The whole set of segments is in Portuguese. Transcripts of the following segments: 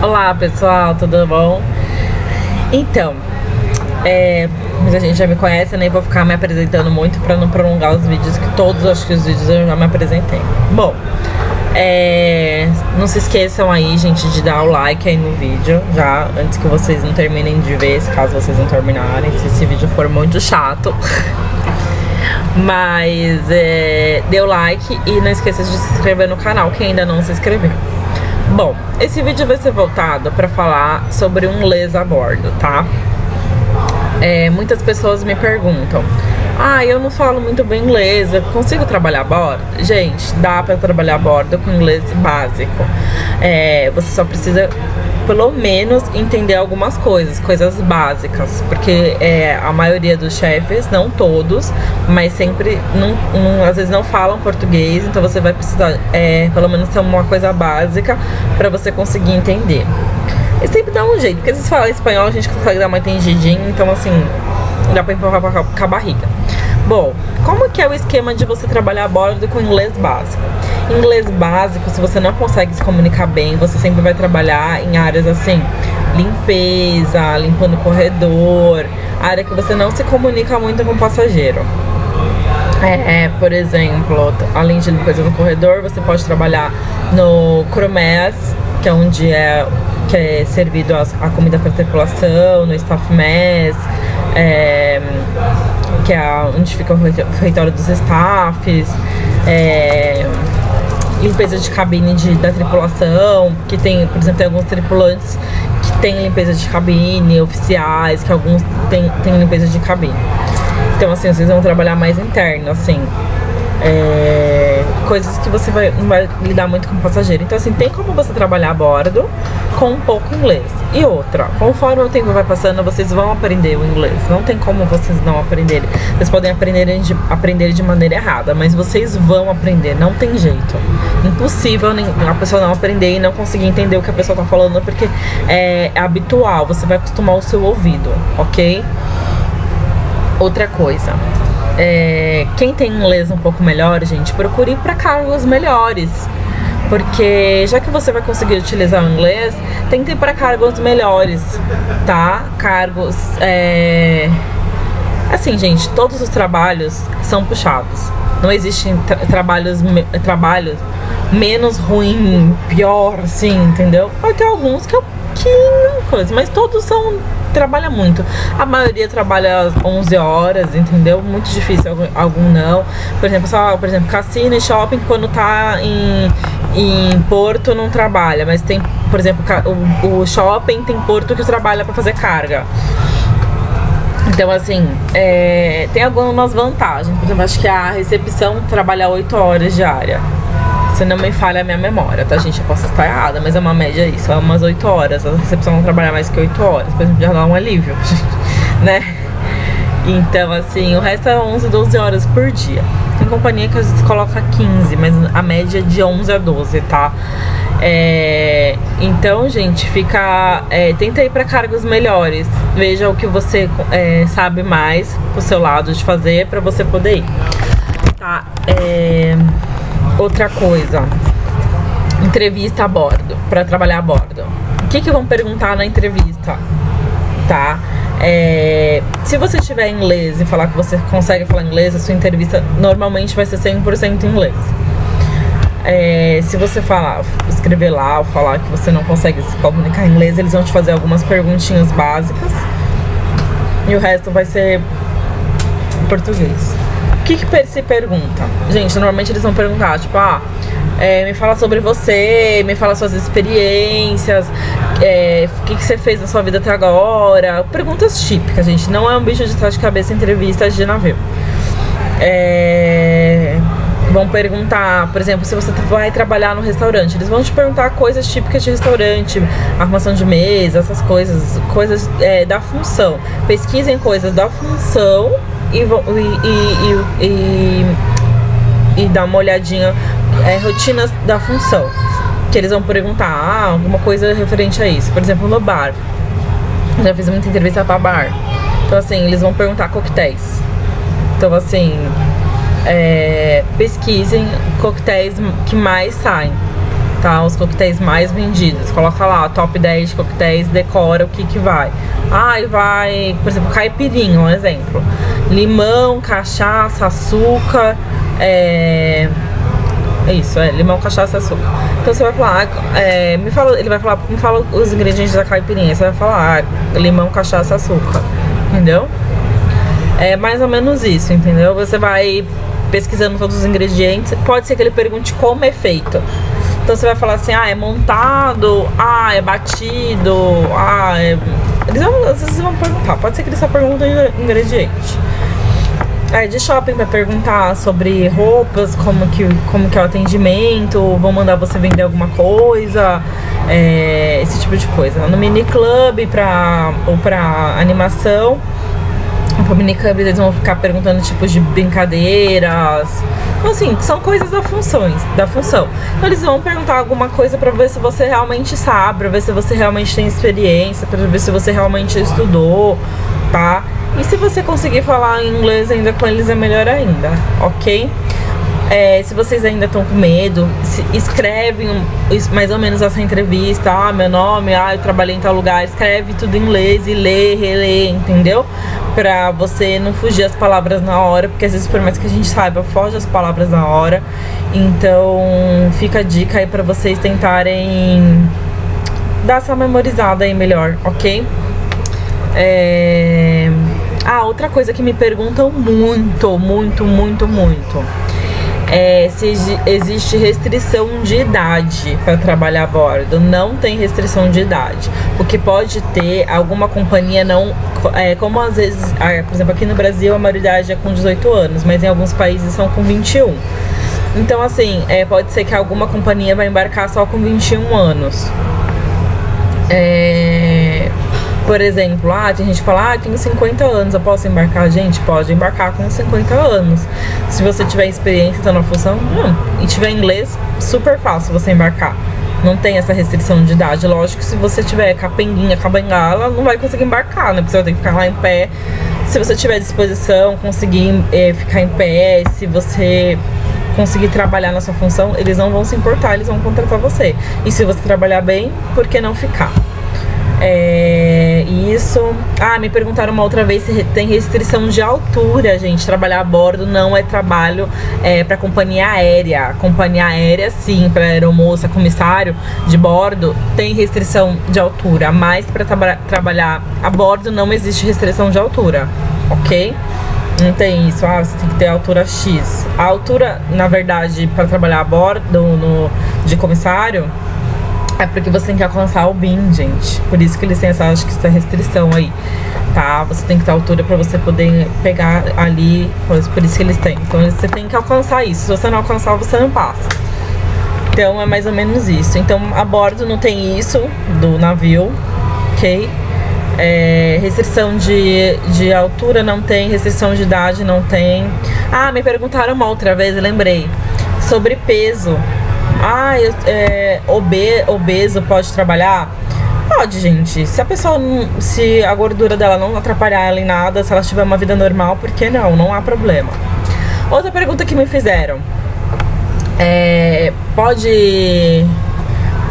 Olá pessoal, tudo bom? Então, muita gente já me conhece, eu nem vou ficar me apresentando muito pra não prolongar os vídeos, que todos, acho que os vídeos eu já me apresentei. Bom, não se esqueçam aí, gente, de dar o like aí no vídeo, já, antes que vocês não terminem de ver, caso vocês não terminarem, se esse vídeo for muito chato. Mas dê o like e não esqueça de se inscrever no canal, quem ainda não se inscreveu. Bom, esse vídeo vai ser voltado para falar sobre um inglês a bordo, tá? Muitas pessoas me perguntam: eu não falo muito bem inglês, eu consigo trabalhar a bordo? Gente, dá para trabalhar a bordo com inglês básico. Você só precisa, pelo menos, entender algumas coisas básicas, porque a maioria dos chefes, não todos, mas sempre, às vezes não falam português, então você vai precisar, pelo menos, ter uma coisa básica para você conseguir entender. E sempre dá um jeito, porque se falar espanhol a gente consegue dar uma entendidinha, então assim, dá pra empurrar com a barriga. Bom, como que é o esquema de você trabalhar a bordo com inglês básico? Inglês básico, se você não consegue se comunicar bem, você sempre vai trabalhar em áreas assim, limpeza, limpando o corredor, área que você não se comunica muito com o passageiro. Por exemplo, além de limpeza no corredor, você pode trabalhar no crewmess, que é onde que é servido a comida para a tripulação, no staff mess, que é onde fica o refeitório dos staffs, limpeza de cabine da tripulação, que tem, por exemplo, tem alguns tripulantes que tem limpeza de cabine, oficiais, que alguns tem limpeza de cabine. Então, assim, vocês vão trabalhar mais interno, assim, coisas que você não vai lidar muito com o passageiro. Então, assim, tem como você trabalhar a bordo com um pouco inglês. E outra, conforme o tempo vai passando, vocês vão aprender o inglês. Não tem como vocês não aprenderem. Vocês podem aprender de maneira errada, mas vocês vão aprender, não tem jeito. Impossível a pessoa não aprender e não conseguir entender o que a pessoa tá falando, porque é habitual, você vai acostumar o seu ouvido, ok? Outra coisa, quem tem inglês um pouco melhor, gente, procure ir para cargos melhores, porque já que você vai conseguir utilizar o inglês, tente ir para cargos melhores, tá? Cargos, assim, gente, todos os trabalhos são puxados, não existem trabalhos menos ruim, pior, assim, entendeu? Vai ter alguns que coisa, mas todos trabalha muito. A maioria trabalha 11 horas, entendeu? Muito difícil, algum não. Por exemplo, cassino e shopping, quando tá em porto, não trabalha. Mas tem, por exemplo, o shopping tem porto que trabalha para fazer carga. Então, assim, tem algumas vantagens. Por exemplo, acho que a recepção trabalha 8 horas diária. Se não me falha a minha memória, tá, gente? Eu posso estar errada, mas é uma média isso, é umas 8 horas. A recepção não trabalha mais que 8 horas, por exemplo, já dá um alívio, né? Então, assim, o resto é 11, 12 horas por dia. Tem companhia que às vezes coloca 15, mas a média é de 11 a 12, tá? Então, gente, tenta ir para cargos melhores. Veja o que você sabe mais pro seu lado de fazer, pra você poder ir, tá? Outra coisa, entrevista a bordo, para trabalhar a bordo. O que vão perguntar na entrevista, tá? Se você tiver inglês e falar que você consegue falar inglês, a sua entrevista normalmente vai ser 100% inglês. Se você escrever lá ou falar que você não consegue se comunicar em inglês, eles vão te fazer algumas perguntinhas básicas e o resto vai ser português. O que se pergunta? Gente, normalmente eles vão perguntar, tipo, me fala sobre você, me fala suas experiências, o que você fez na sua vida até agora. Perguntas típicas, gente, não é um bicho de sete cabeças entrevistas de navio. Vão perguntar, por exemplo, se você vai trabalhar no restaurante, eles vão te perguntar coisas típicas de restaurante, arrumação de mesa, essas coisas da função. Pesquisem coisas da função e dá uma olhadinha, rotinas da função, que eles vão perguntar alguma coisa referente a isso. Por exemplo, no bar, já fiz muita entrevista para bar, então assim, eles vão perguntar coquetéis. Então assim, pesquisem coquetéis que mais saem, tá? Os coquetéis mais vendidos. Coloca lá, top 10 de coquetéis, decora o que vai. Vai, por exemplo, caipirinha, um exemplo. Limão, cachaça, açúcar, limão, cachaça, açúcar. Então você vai falar, me fala os ingredientes da caipirinha. Você vai falar, limão, cachaça, açúcar, entendeu? É mais ou menos isso, entendeu? Você vai pesquisando todos os ingredientes. Pode ser que ele pergunte como é feito. Então você vai falar assim, é montado, é batido, às vezes vão perguntar. Pode ser que eles só perguntem ingrediente. De shopping vai perguntar sobre roupas, como que é o atendimento, vão mandar você vender alguma coisa, esse tipo de coisa. No mini club ou pra animação, pro mini club eles vão ficar perguntando tipos de brincadeiras. Então, assim, são coisas da função. Então eles vão perguntar alguma coisa pra ver se você realmente sabe, pra ver se você realmente tem experiência, pra ver se você realmente estudou, tá? E se você conseguir falar inglês ainda com eles, é melhor ainda, ok? Se vocês ainda estão com medo, escrevem mais ou menos essa entrevista. Meu nome, eu trabalhei em tal lugar. Escreve tudo em inglês e lê, relê, entendeu? Pra você não fugir as palavras na hora, porque às vezes, por mais que a gente saiba, foge as palavras na hora. Então fica a dica aí pra vocês tentarem dar essa memorizada aí melhor, ok? Outra coisa que me perguntam muito se existe restrição de idade para trabalhar a bordo. Não tem restrição de idade. O que pode ter, alguma companhia não... como às vezes, por exemplo, aqui no Brasil a maioridade é com 18 anos, mas em alguns países são com 21. Então, assim, pode ser que alguma companhia vai embarcar só com 21 anos. Por exemplo, tem gente que fala, tenho 50 anos, eu posso embarcar? Gente, pode embarcar com 50 anos. Se você tiver experiência, tá na função, e tiver inglês, super fácil você embarcar. Não tem essa restrição de idade. Lógico que se você tiver capenguinha, cabengala, não vai conseguir embarcar, né? Porque você vai ter que ficar lá em pé. Se você tiver disposição, conseguir ficar em pé, se você conseguir trabalhar na sua função, eles não vão se importar, eles vão contratar você. E se você trabalhar bem, por que não ficar? Isso. Me perguntaram uma outra vez se tem restrição de altura, gente. Trabalhar a bordo não é trabalho para companhia aérea. Companhia aérea, sim, para aeromoça, comissário de bordo, tem restrição de altura. Mas para trabalhar a bordo não existe restrição de altura, ok? Não tem isso, você tem que ter altura X. A altura, na verdade, para trabalhar a bordo de comissário, é porque você tem que alcançar o BIM, gente. Por isso que eles têm essa restrição aí, tá? Você tem que ter altura pra você poder pegar ali, por isso que eles têm. Então você tem que alcançar isso. Se você não alcançar, você não passa. Então é mais ou menos isso. Então a bordo não tem isso do navio, ok? Restrição de altura não tem, restrição de idade não tem. Me perguntaram uma outra vez, eu lembrei, sobre peso. Obeso pode trabalhar? Pode, gente. Se a pessoa se a gordura dela não atrapalhar ela em nada, se ela tiver uma vida normal, por que não? Não há problema. Outra pergunta que me fizeram.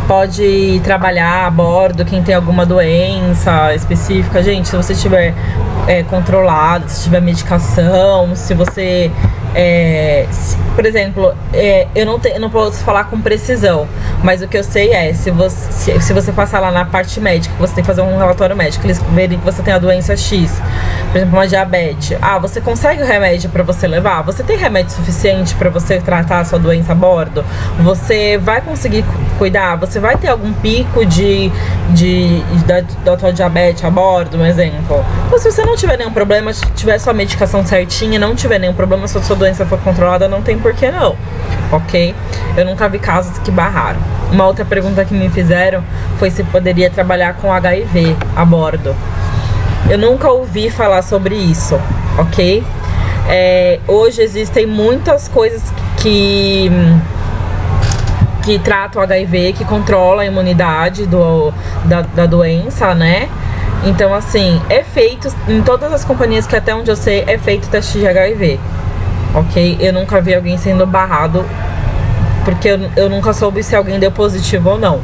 Pode trabalhar a bordo quem tem alguma doença específica? Gente, se você estiver controlado, se tiver medicação, se você... por exemplo, eu não posso falar com precisão, mas o que eu sei se você passar lá na parte médica, você tem que fazer um relatório médico, eles verem que você tem a doença X, por exemplo, uma diabetes. Você consegue o remédio para você levar? Você tem remédio suficiente para você tratar a sua doença a bordo? Você vai conseguir cuidar? Você vai ter algum pico da tua diabetes a bordo, um exemplo? Então, se você não tiver nenhum problema, tiver sua medicação certinha, não tiver nenhum problema, se a sua doença for controlada, não tem por que não, ok? Eu nunca vi casos que barraram. Uma outra pergunta que me fizeram foi se poderia trabalhar com HIV a bordo. Eu nunca ouvi falar sobre isso, ok? Hoje existem muitas coisas que tratam o HIV, que controlam a imunidade da doença, né? Então, assim, é feito em todas as companhias, que até onde eu sei, é feito teste de HIV, ok? Eu nunca vi alguém sendo barrado porque eu nunca soube se alguém deu positivo ou não.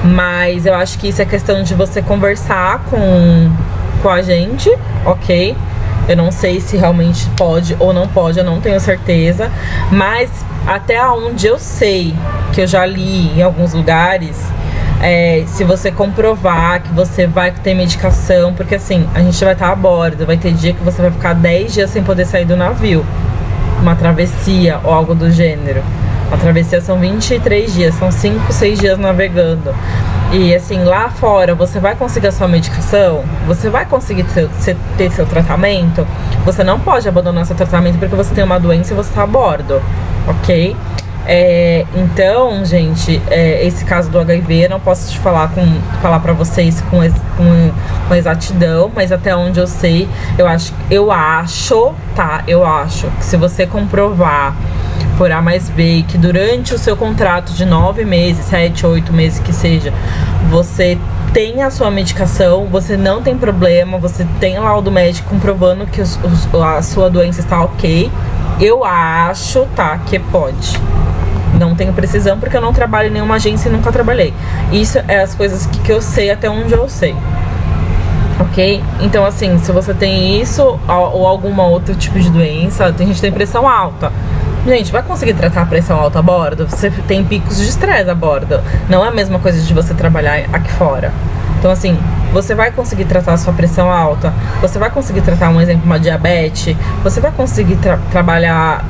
Mas eu acho que isso é questão de você conversar com a gente, ok? Eu não sei se realmente pode ou não pode, eu não tenho certeza. Mas até onde eu sei, que eu já li em alguns lugares, se você comprovar que você vai ter medicação, porque assim, a gente vai estar a bordo, vai ter dia que você vai ficar 10 dias sem poder sair do navio. Uma travessia ou algo do gênero. Uma travessia são 23 dias, são 5, 6 dias navegando. E assim, lá fora você vai conseguir a sua medicação, você vai conseguir ter seu tratamento. Você não pode abandonar seu tratamento porque você tem uma doença e você está a bordo, ok? Então, gente, esse caso do HIV eu não posso te falar pra vocês com exatidão, mas até onde eu sei, eu acho que se você comprovar por A mais B que durante o seu contrato de 9 meses, 7, 8 meses que seja, você tem a sua medicação, você não tem problema, você tem laudo médico comprovando que a sua doença está ok, eu acho, que pode. Não tenho precisão porque eu não trabalho em nenhuma agência e nunca trabalhei. Isso é as coisas que eu sei até onde eu sei. Ok? Então assim, se você tem isso ou algum outro tipo de doença, tem gente que tem pressão alta. Gente, vai conseguir tratar a pressão alta a bordo? Você tem picos de estresse a bordo. Não é a mesma coisa de você trabalhar aqui fora. Então assim, você vai conseguir tratar a sua pressão alta, você vai conseguir tratar, um exemplo, uma diabetes, você vai conseguir trabalhar,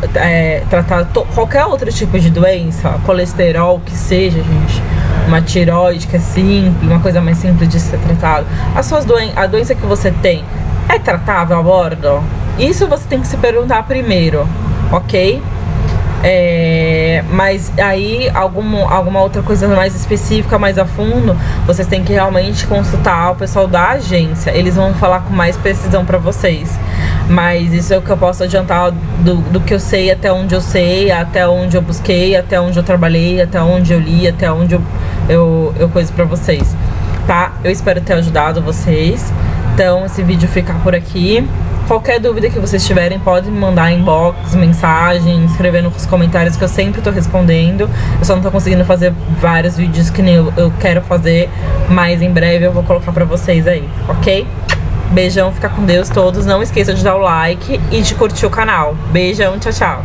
tratar qualquer outro tipo de doença, colesterol que seja, gente, uma tireoide que é simples, uma coisa mais simples de ser tratado. A doença que você tem é tratável a bordo? Isso você tem que se perguntar primeiro, ok? Mas aí alguma outra coisa mais específica, mais a fundo, vocês têm que realmente consultar o pessoal da agência. Eles vão falar com mais precisão pra vocês. Mas isso é o que eu posso adiantar do que eu sei, até onde eu sei, até onde eu busquei, até onde eu trabalhei, até onde eu li, até onde eu coiso pra vocês, tá? Eu espero ter ajudado vocês. Então esse vídeo fica por aqui. Qualquer dúvida que vocês tiverem, podem me mandar inbox, mensagem, escrever nos comentários que eu sempre tô respondendo. Eu só não tô conseguindo fazer vários vídeos que nem eu quero fazer, mas em breve eu vou colocar pra vocês aí, ok? Beijão, fica com Deus todos. Não esqueça de dar o like e de curtir o canal. Beijão, tchau, tchau.